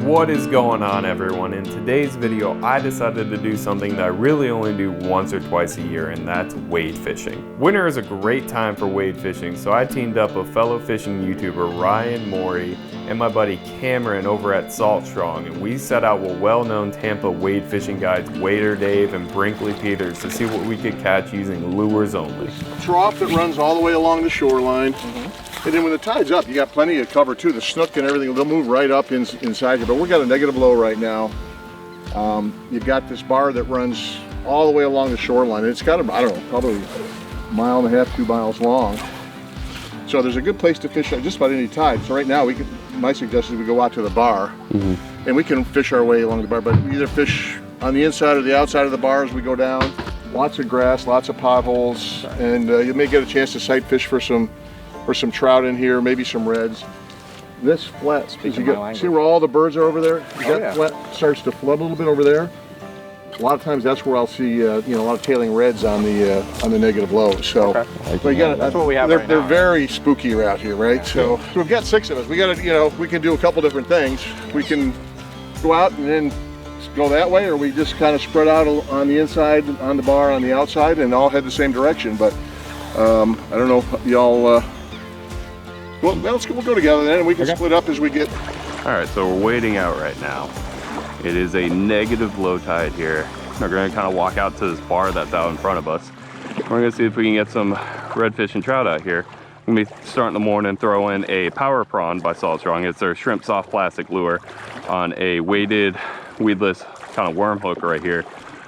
What is going on, everyone? In today's video, I decided to do something that I really only do once or twice a year, and that's wade fishing. Winter is a great time for wade fishing, so I teamed up with fellow fishing YouTuber Ryan Morey and my buddy Cameron over at Salt Strong, and we set out with well-known Tampa wade fishing guides Wader Dave and Brinkley Peters to see what we could catch using lures only. Trough that runs all the way along the shoreline. And then when the tide's up, you got plenty of cover too. The snook and everything, they'll move right up inside you. But we got a negative low right now. You've got this bar that runs all the way along the shoreline. It's got, I don't know, probably a mile and a half, 2 miles long. So there's a good place to fish at just about any tide. So right now, my suggestion is we go out to the bar, and we can fish our way along the bar. But we either fish on the inside or the outside of the bar as we go down. Lots of grass, lots of potholes, and you may get a chance to sight fish for some trout in here, maybe some reds. This flat, see where all the birds are over there? That flat starts to flood a little bit over there. A lot of times that's where I'll see a lot of tailing reds on the negative low. So, but that's what we have. They're very spooky out here, right? So we've got 6 of us. We got to, we can do a couple different things. We can go out and then go that way, or we just kind of spread out on the inside, on the bar, on the outside, and all head the same direction. But I don't know, y'all. Well, we'll go together then, and we can split up as we get. All right, so we're wading out right now. It is a negative low tide here. We're gonna kind of walk out to this bar that's out in front of us. We're gonna see if we can get some redfish and trout out here. We're gonna be starting the morning, throw in a power prawn by Salt Strong. It's their shrimp soft plastic lure on a weighted, weedless kind of worm hook right here.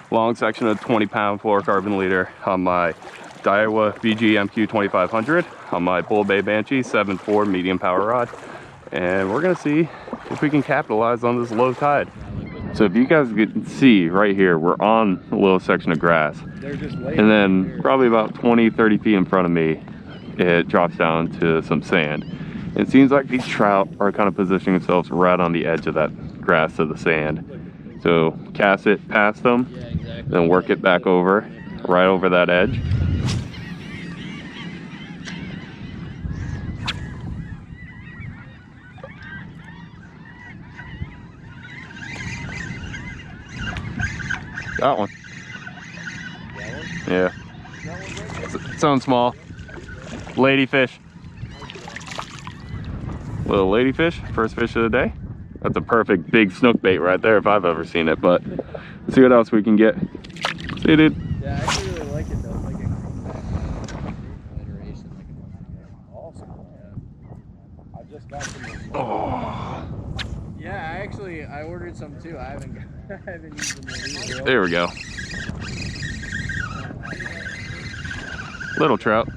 Long section of 20-pound fluorocarbon leader on my Daiwa VG MQ 2500 on my Bull Bay Banshee 7.4 medium power rod, and we're gonna see if we can capitalize on this low tide. So if you guys can see right here, we're on a little section of grass, and then probably about 20-30 feet in front of me it drops down to some sand. It seems like these trout are kind of positioning themselves right on the edge of that grass to the sand. So cast it past them, then work it back over, right over that edge. Got one. Yeah. It sounds small. Ladyfish. Little ladyfish, first fish of the day. That's a perfect big snook bait right there if I've ever seen it, but let's see what else we can get. See you, dude. Yeah, I actually really like it though. It's like a iteration, like awesome. Yeah. I just got some. Oh. Yeah, I ordered some too. I haven't used them yet. There we go. Little trout.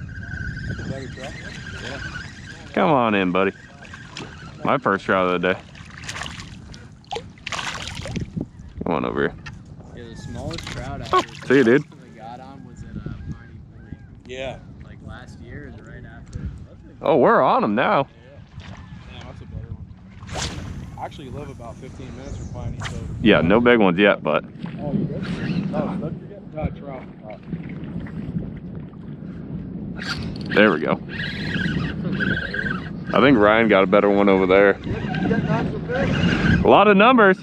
Yeah. Come on in, buddy. My first trout of the day. Come on over here. Yeah, the smallest trout I see you, dude. got on was in Piney Point. Yeah. Like last year and right after. Oh, we're on them now. Yeah, that's a better one. I actually live about 15 minutes from Piney, so. Yeah, no big ones yet, but. Oh, you good? No, Snook you get? No, trout. There we go. I think Ryan got a better one over there. A lot of numbers.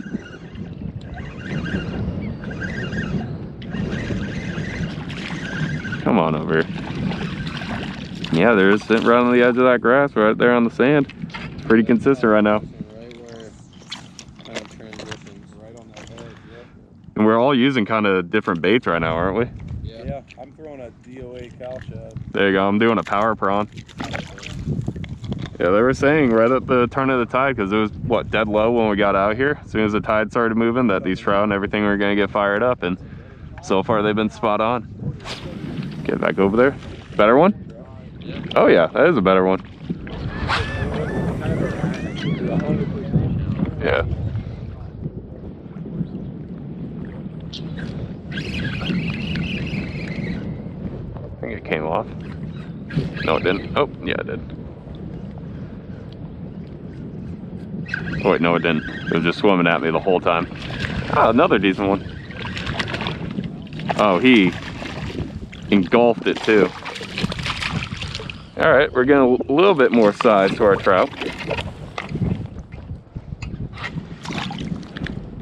Come on over here. Yeah, they're just sitting right on the edge of that grass, right there on the sand. Pretty consistent right now. Right where it kind of transitions. Right on that edge, yeah. And we're all using kind of different baits right now, aren't we? Yeah, I'm throwing a DOA cow shad. There you go, I'm doing a power prawn. Yeah, they were saying right at the turn of the tide, because it was, what, dead low when we got out here. As soon as the tide started moving, that these trout and everything were going to get fired up, and so far they've been spot on. Get back over there. Better one? Oh yeah, that is a better one. Yeah. I think it came off. No, it didn't. Oh, yeah, it did. Oh wait, no it didn't. It was just swimming at me the whole time. Ah, another decent one. Oh, he engulfed it too. All right, we're getting a little bit more size to our trout.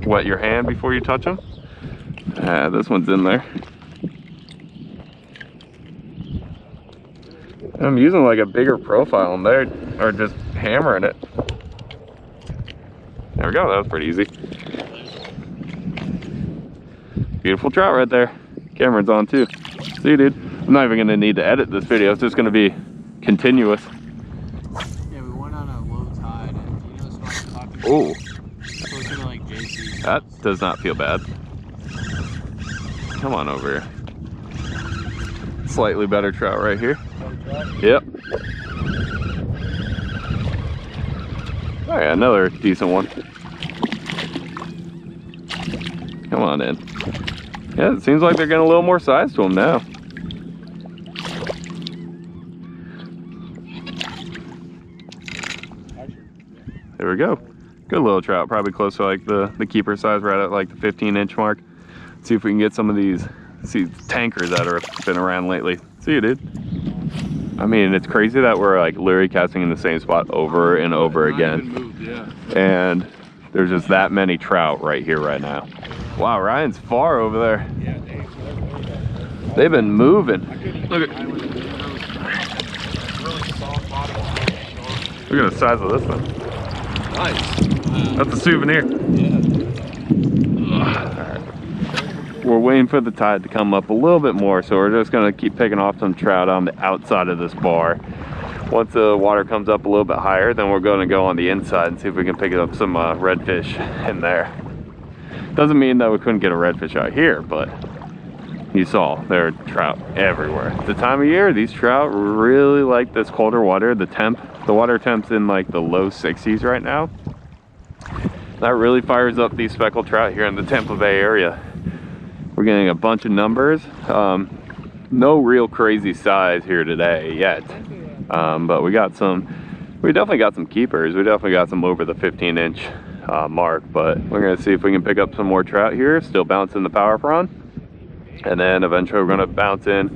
wet your hand before you touch them. This one's in there. I'm using like a bigger profile and they are just hammering it. There we go, that was pretty easy. Beautiful trout right there. Camera's on too. See you, dude. I'm not even gonna need to edit this video, it's just gonna be continuous. Yeah, we went on a low tide and you know the spot I'm talking about? Oh, Closer to like JC. that does not feel bad. Come on over here. Slightly better trout right here. Yep. Oh yeah, another decent one. Come on in. Yeah, it seems like they're getting a little more size to them now. There we go. Good little trout, probably close to like the keeper size, right at like the 15-inch mark. See if we can get some of these tankers that have been around lately. See you, dude. I mean, it's crazy that we're like literally casting in the same spot over and over again. Moved, yeah. And there's just that many trout right here right now. Wow, Ryan's far over there. Yeah, They've been moving. Look at the size of this one. Nice. That's a souvenir. Yeah. Alright. We're waiting for the tide to come up a little bit more, so we're just gonna keep picking off some trout on the outside of this bar. Once the water comes up a little bit higher, then we're gonna go on the inside and see if we can pick up some redfish in there. Doesn't mean that we couldn't get a redfish out here, but you saw there are trout everywhere. The time of year, these trout really like this colder water. The water temp's in like the low 60s right now. That really fires up these speckled trout here in the Tampa Bay area. We're getting a bunch of numbers. No real crazy size here today yet, but we definitely got some keepers. We definitely got some over the 15-inch mark, but we're gonna see if we can pick up some more trout here, still bouncing the power prawn. And then eventually we're gonna bounce in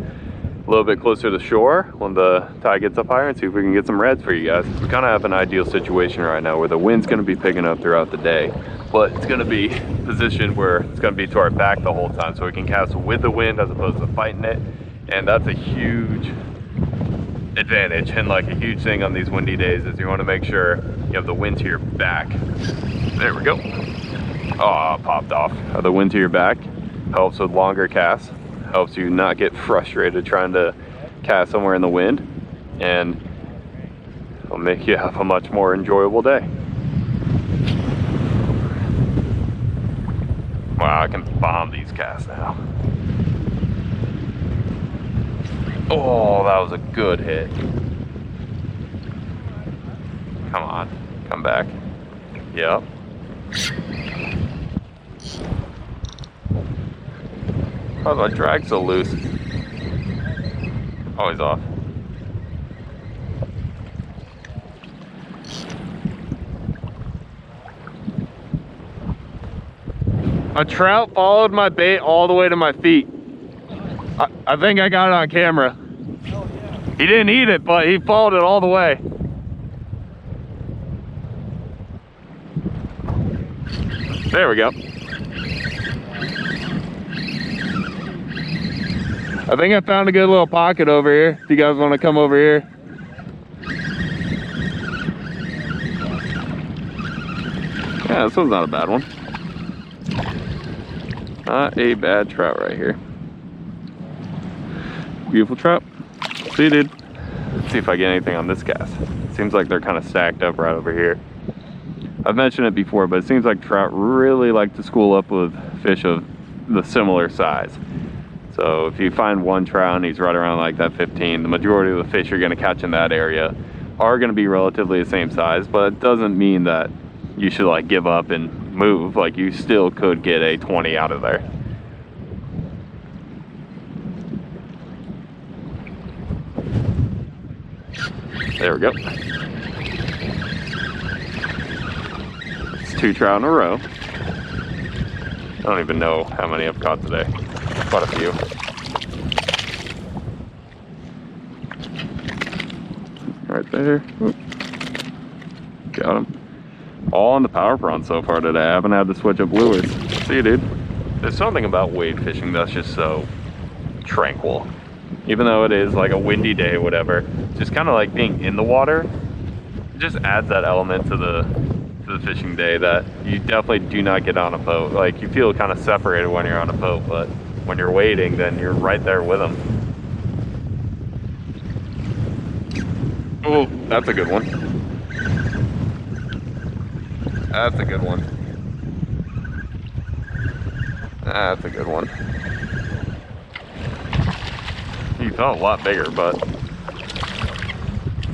a little bit closer to shore when the tide gets up higher and see if we can get some reds for you guys. We kind of have an ideal situation right now where the wind's gonna be picking up throughout the day, but it's gonna be positioned where it's gonna be to our back the whole time, so we can cast with the wind as opposed to fighting it. And that's a huge advantage and like a huge thing on these windy days is you wanna make sure you have the wind to your back. There we go. Oh, popped off. The wind to your back helps with longer casts, helps you not get frustrated trying to cast somewhere in the wind, and it'll make you have a much more enjoyable day. Wow, I can bomb these casts now. Oh, that was a good hit. Come on, come back. Yep. How's my drag so loose? Oh, he's off. A trout followed my bait all the way to my feet. I think I got it on camera. Oh, yeah. He didn't eat it, but he followed it all the way. There we go. I think I found a good little pocket over here. If you guys want to come over here. Yeah, this one's not a bad one. Not a bad trout right here. Beautiful trout. See you, dude. Let's see if I get anything on this cast. Seems like they're kind of stacked up right over here. I've mentioned it before, but it seems like trout really like to school up with fish of the similar size. So if you find one trout and he's right around like that 15, the majority of the fish you're going to catch in that area are going to be relatively the same size, but it doesn't mean that you should like give up and move. Like you still could get a 20 out of there. There we go. It's 2 trout in a row. I don't even know how many I've caught today. Quite a few. Right there. Oop. Got him. all on the power prawn so far today. I haven't had to switch up lures. See you, dude. There's something about wade fishing that's just so tranquil. Even though it is like a windy day or whatever, just kind of like being in the water, it just adds that element to the fishing day that you definitely do not get on a boat. Like, you feel kind of separated when you're on a boat, but when you're wading, then you're right there with them. Oh, that's a good one. That's a good one. That's a good one. He felt a lot bigger, but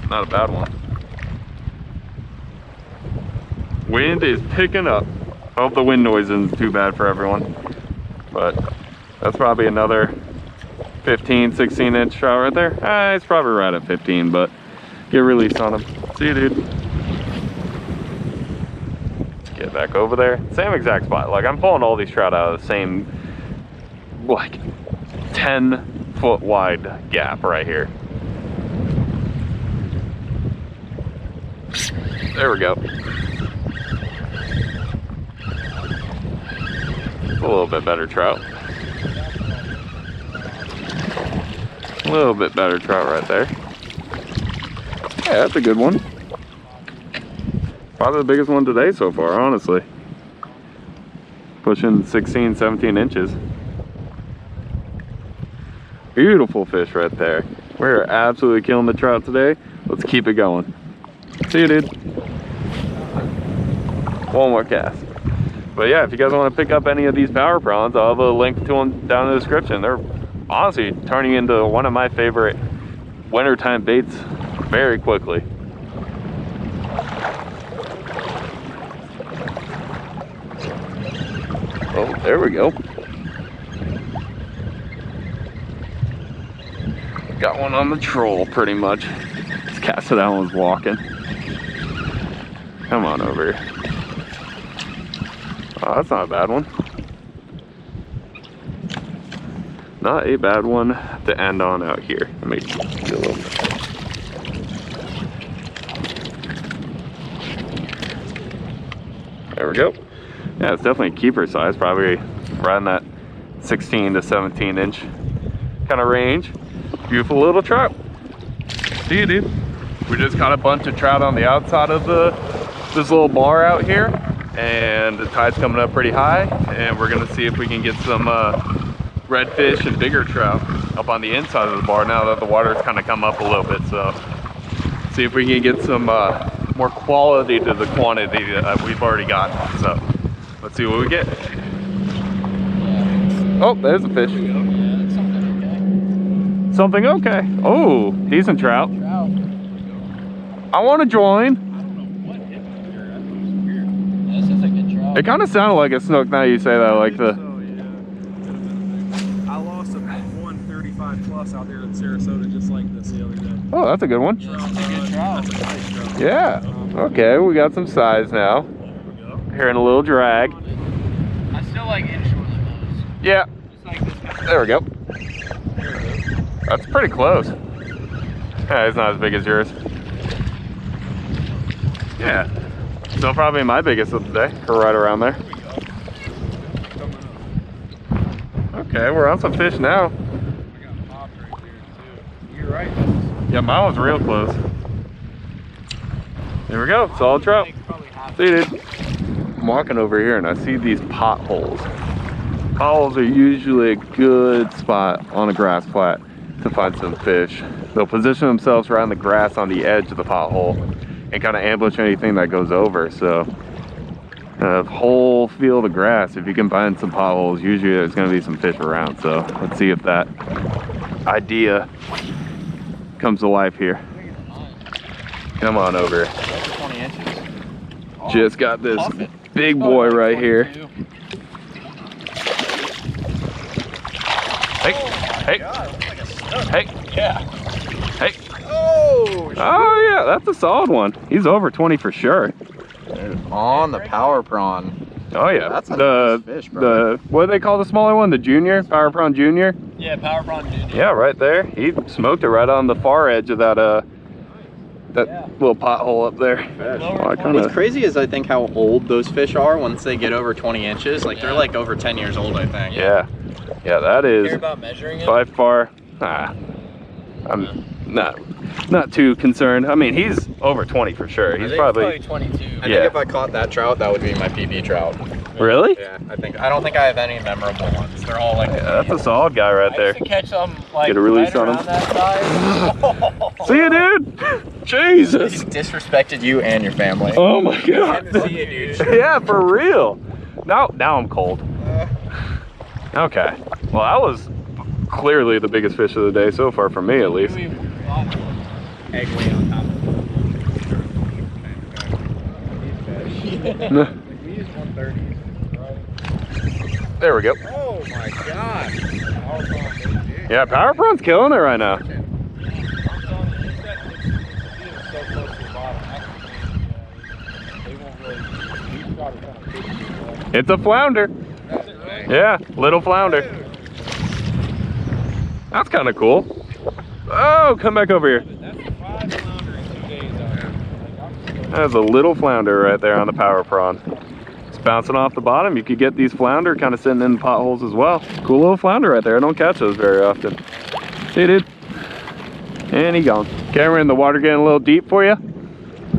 not a bad one. Wind is picking up. I hope the wind noise isn't too bad for everyone. But that's probably another 15, 16 inch trout right there. It's probably right at 15, but get released on him. See you, dude. Get back over there. Same exact spot. Like, I'm pulling all these trout out of the same, like, 10-foot wide gap right here. There we go. A little bit better trout. A little bit better trout right there. Yeah, that's a good one. Probably the biggest one today so far, honestly. Pushing 16, 17 inches. Beautiful fish right there. We're absolutely killing the trout today. Let's keep it going. See you, dude. One more cast. But yeah, if you guys want to pick up any of these power prawns, I'll have a link to them down in the description. They're honestly turning into one of my favorite wintertime baits very quickly. Oh, there we go. Got one on the troll pretty much. This cast that one's walking. Come on over here. Oh, that's not a bad one. Not a bad one to end on out here. Let me do a little bit. There we go. Yeah, it's definitely a keeper size, probably around that 16 to 17 inch kind of range. Beautiful little trout. See you, dude. We just caught a bunch of trout on the outside of this little bar out here, and the tide's coming up pretty high, and we're gonna see if we can get some redfish and bigger trout up on the inside of the bar now that the water's kind of come up a little bit. So see if we can get some more quality to the quantity that we've already got. So let's see what we get. Oh, there's a fish. Something okay. Oh, decent trout. I want to join. This is a good trout. It kind of sounded like a snook now you say that, like the... I lost a 135 plus out there in Sarasota just like this the other day. Oh, that's a good one. That's a good trout. That's a nice trout. Yeah. Okay, we got some size now. There we go. Hearing a little drag. I still like inshore than those. Yeah. Just like this kind of. There we go. That's pretty close. Yeah, it's not as big as yours. Yeah. Still probably my biggest of the day, or right around there. Okay, we're on some fish now. I got popped right there too. You're right. Yeah, mine was real close. There we go, solid trout. See you, dude. I'm walking over here and I see these potholes. Potholes are usually a good spot on a grass plat to find some fish. They'll position themselves around the grass on the edge of the pothole and kind of ambush anything that goes over. So the whole field of grass, if you can find some potholes, usually there's going to be some fish around. So let's see if that idea comes to life here. Come on over. 20 inches. Just got this big boy right here. Hey, hey, hey, Yeah. hey. Oh yeah, that's a solid one. He's over 20 for sure. On the power prawn. Oh yeah, That's a nice fish, bro. what do they call the smaller one? The junior, power prawn junior. Yeah, power prawn junior. Yeah, right there. He smoked it right on the far edge of that That little pothole up there. What's crazy is I think how old those fish are once they get over 20 inches. Like they're like over 10 years old, I think. Yeah, that is Care about measuring it? by far. I'm not too concerned. I mean, he's over 20 for sure. He's probably 22. I think if I caught that trout, that would be my PB trout. Really? Yeah, I don't think I have any memorable ones. They're all like. Yeah, that's a solid guy right I there. used to catch them like Get a release right on around him. that size. See you, dude. Jesus. He's disrespected you and your family. Oh my god. See you, dude. Yeah, for real. Now I'm cold. Okay. Well, that was clearly the biggest fish of the day so far for me, at least. Eggway on top of it. We used 130s. There we go. Oh my god. Yeah, Power Prawn's killing it right now. It's a flounder. Yeah, little flounder. That's kind of cool. Oh, come back over here. That's a little flounder right there on the Power Prawn. It's bouncing off the bottom. You could get these flounder kind of sitting in potholes as well. Cool little flounder right there. I don't catch those very often. See, dude. And he gone. Cameron, the water getting a little deep for you?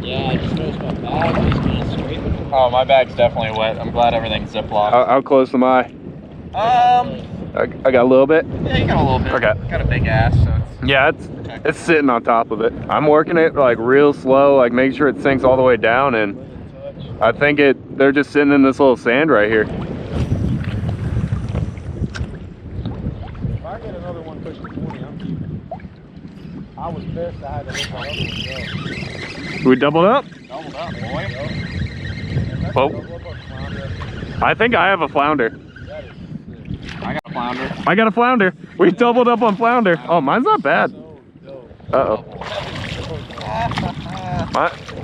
Yeah, I just noticed my bag is kind of straight. Oh, my bag's definitely wet. I'm glad everything's ziplocked. How close am I? I got a little bit. Yeah, you got a little bit. Okay. Got a big ass, so it's. Yeah, it's sitting on top of it. I'm working it like real slow, like make sure it sinks all the way down, and I think they're just sitting in this little sand right here. If I get another one pushing 20, I'm keeping it. I was pissed I had to let my other one go. We doubled up? Doubled up, boy. Well, I think I have a flounder. I got a flounder. I got a flounder. We doubled up on flounder. Oh, mine's not bad. Uh-oh.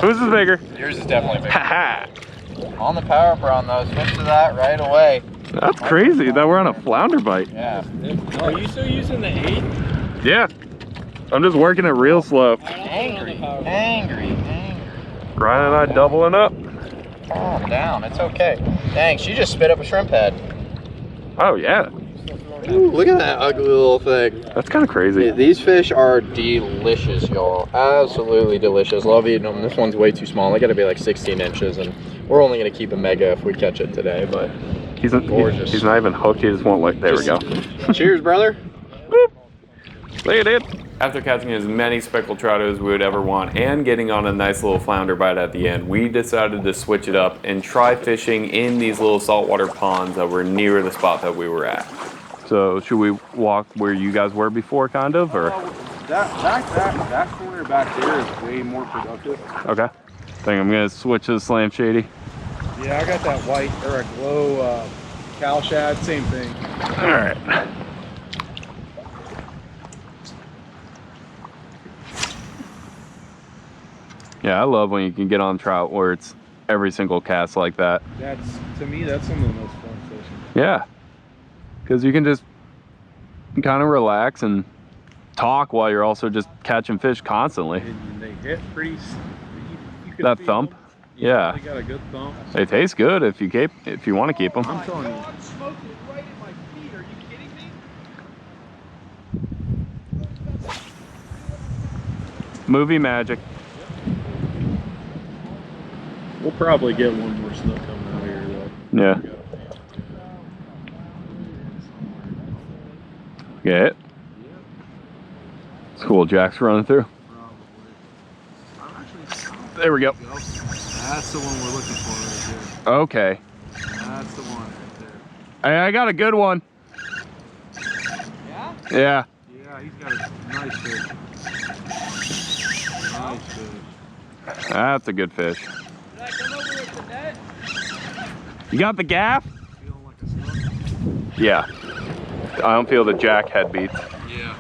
Whose is bigger? Yours is definitely bigger. Haha. On the Power Prawn though, switch to that right away. That's crazy that we're on a flounder bite. Yeah. Are you still using the 8? Yeah. I'm just working it real slow. Angry. Ryan and I doubling up. Calm down, it's okay. Dang, she just spit up a shrimp head. Oh, yeah. Ooh, look at that ugly little thing. That's kind of crazy. These fish are delicious, y'all. Absolutely delicious. Love eating them. This one's way too small. They gotta be like 16 inches, and we're only gonna keep a mega if we catch it today, but gorgeous. He's not even hooked. He just won't like, there we go. Cheers, brother. See you, dude. After catching as many speckled trout as we would ever want and getting on a nice little flounder bite at the end, we decided to switch it up and try fishing in these little saltwater ponds that were near the spot that we were at. So should we walk where you guys were before, kind of, or? That corner back there is way more productive. Okay. I think I'm gonna switch to the Slam Shady. Yeah, I got that white or a glow cow shad, same thing. All right. Yeah, I love when you can get on trout where it's every single cast like that. To me, that's some of the most fun fishing. Yeah, because you can just kind of relax and talk while you're also just catching fish constantly. And they hit pretty. You can That feel thump, them. yeah. They got a good thump. They taste good if you want to keep them. I'm telling you. Movie magic. We'll probably get one more snook coming out here though. Yeah. Get it? It's cool. Jack's running through. There we go. That's the one we're looking for right Okay. there. That's the one right there. I got a good one. Yeah? Yeah. Yeah, he's got a nice fish. Nice fish. That's a good fish. Did I come over with the net? You got the gaff? Feeling like a snook. Yeah. I don't feel the jack head beats. Yeah.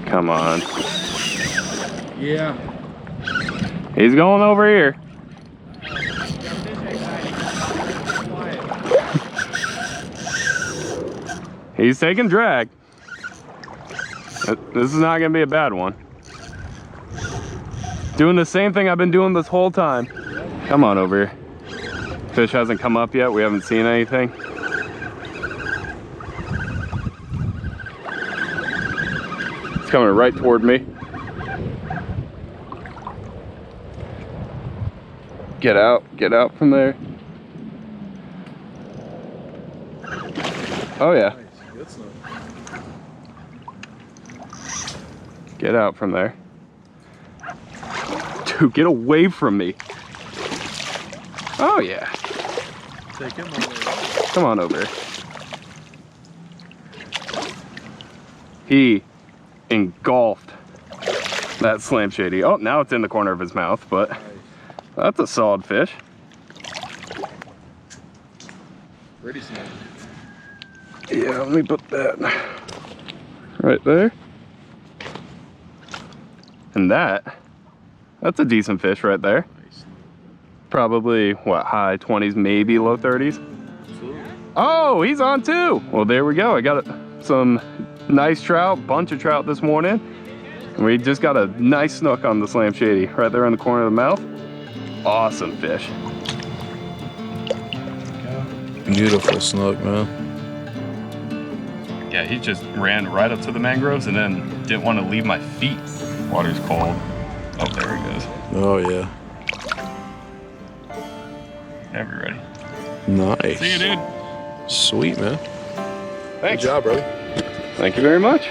Come on. Yeah. He's going over here. He's taking drag. This is not gonna be a bad one. Doing the same thing I've been doing this whole time. Come on over here. Fish hasn't come up yet. We haven't seen anything. It's coming right toward me. Get out from there. Oh yeah. Good snook. Get out from there. Dude, get away from me. Oh yeah. Take him over. Come on over. He engulfed that slam shady. Oh, now it's in the corner of his mouth, but that's a solid fish. Pretty snook. Yeah, let me put that right there. And that's a decent fish right there. Nice. Probably, what, high 20s, maybe low 30s. Absolutely. Oh, he's on too. Well, there we go. I got some nice trout, bunch of trout this morning. And we just got a nice snook on the slam shady right there in the corner of the mouth. Awesome fish. Beautiful snook, man. Yeah, he just ran right up to the mangroves and then didn't want to leave my feet. Water's cold. Oh, there he goes. Oh yeah. Have you ready? Nice. See you, dude. Sweet, man. Thanks. Good job, brother. Thank you very much.